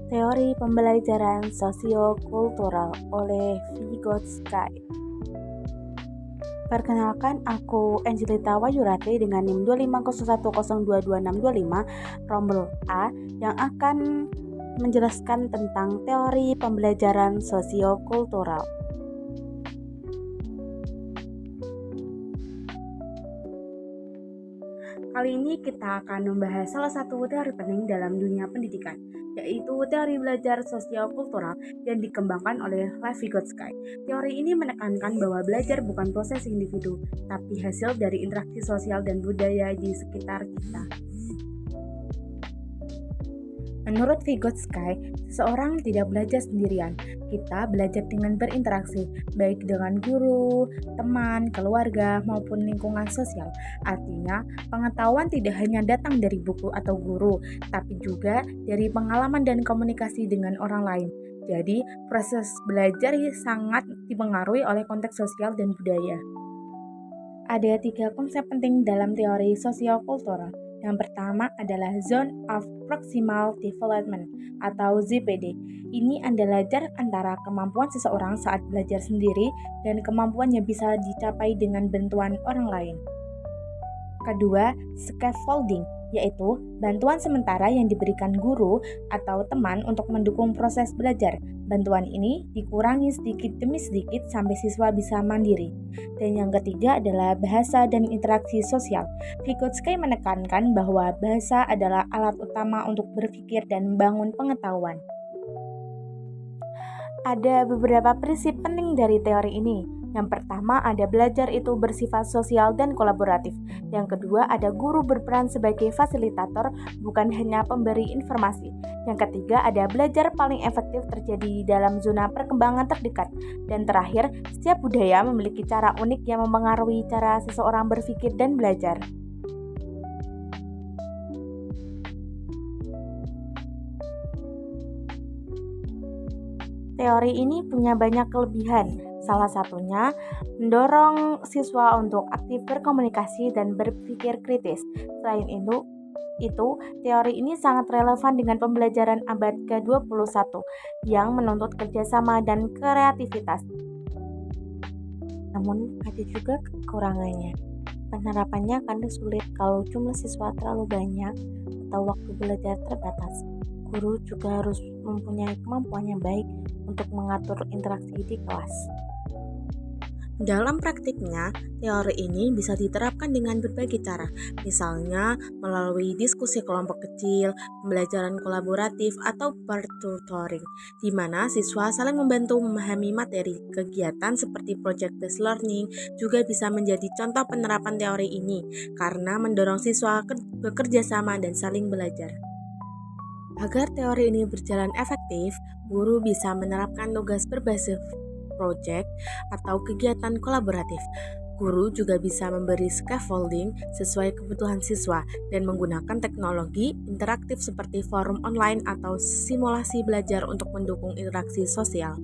Teori Pembelajaran Sosiokultural oleh Vygotsky. Perkenalkan, aku Angelita Wayurati dengan NIM 25010222625 rombel A yang akan menjelaskan tentang teori pembelajaran sosiokultural. Kali ini kita akan membahas salah satu teori penting dalam dunia pendidikan, yaitu teori belajar sosiokultural yang dikembangkan oleh Lev Vygotsky. Teori ini menekankan bahwa belajar bukan proses individu, tapi hasil dari interaksi sosial dan budaya di sekitar kita. Menurut Vygotsky, seseorang tidak belajar sendirian. Kita belajar dengan berinteraksi, baik dengan guru, teman, keluarga, maupun lingkungan sosial. Artinya, pengetahuan tidak hanya datang dari buku atau guru, tapi juga dari pengalaman dan komunikasi dengan orang lain. Jadi, proses belajar sangat dipengaruhi oleh konteks sosial dan budaya. Ada 3 konsep penting dalam teori sosiokultural. Yang pertama adalah Zone of Proximal Development atau ZPD. Ini adalah jarak antara kemampuan seseorang saat belajar sendiri dan kemampuan yang bisa dicapai dengan bantuan orang lain. Kedua, scaffolding, yaitu bantuan sementara yang diberikan guru atau teman untuk mendukung proses belajar. Bantuan ini dikurangi sedikit demi sedikit sampai siswa bisa mandiri. Dan yang ketiga adalah bahasa dan interaksi sosial. Vygotsky menekankan bahwa bahasa adalah alat utama untuk berpikir dan membangun pengetahuan. Ada beberapa prinsip penting dari teori ini. Yang pertama, ada belajar itu bersifat sosial dan kolaboratif. Yang kedua, ada guru berperan sebagai fasilitator, bukan hanya pemberi informasi. Yang ketiga, ada belajar paling efektif terjadi dalam zona perkembangan terdekat. Dan terakhir, setiap budaya memiliki cara unik yang mempengaruhi cara seseorang berpikir dan belajar. Teori ini punya banyak kelebihan. Salah satunya mendorong siswa untuk aktif berkomunikasi dan berpikir kritis. Selain itu, teori ini sangat relevan dengan pembelajaran abad ke-21 yang menuntut kerjasama dan kreativitas. Namun, ada juga kekurangannya. Penerapannya akan sulit kalau jumlah siswa terlalu banyak atau waktu belajar terbatas. Guru juga harus mempunyai kemampuan yang baik untuk mengatur interaksi di kelas. Dalam praktiknya, teori ini bisa diterapkan dengan berbagai cara, misalnya melalui diskusi kelompok kecil, pembelajaran kolaboratif, atau peer tutoring, di mana siswa saling membantu memahami materi. Kegiatan seperti project-based learning juga bisa menjadi contoh penerapan teori ini, karena mendorong siswa bekerja sama dan saling belajar. Agar teori ini berjalan efektif, guru bisa menerapkan tugas berbasis project atau kegiatan kolaboratif. Guru juga bisa memberi scaffolding sesuai kebutuhan siswa dan menggunakan teknologi interaktif seperti forum online atau simulasi belajar untuk mendukung interaksi sosial.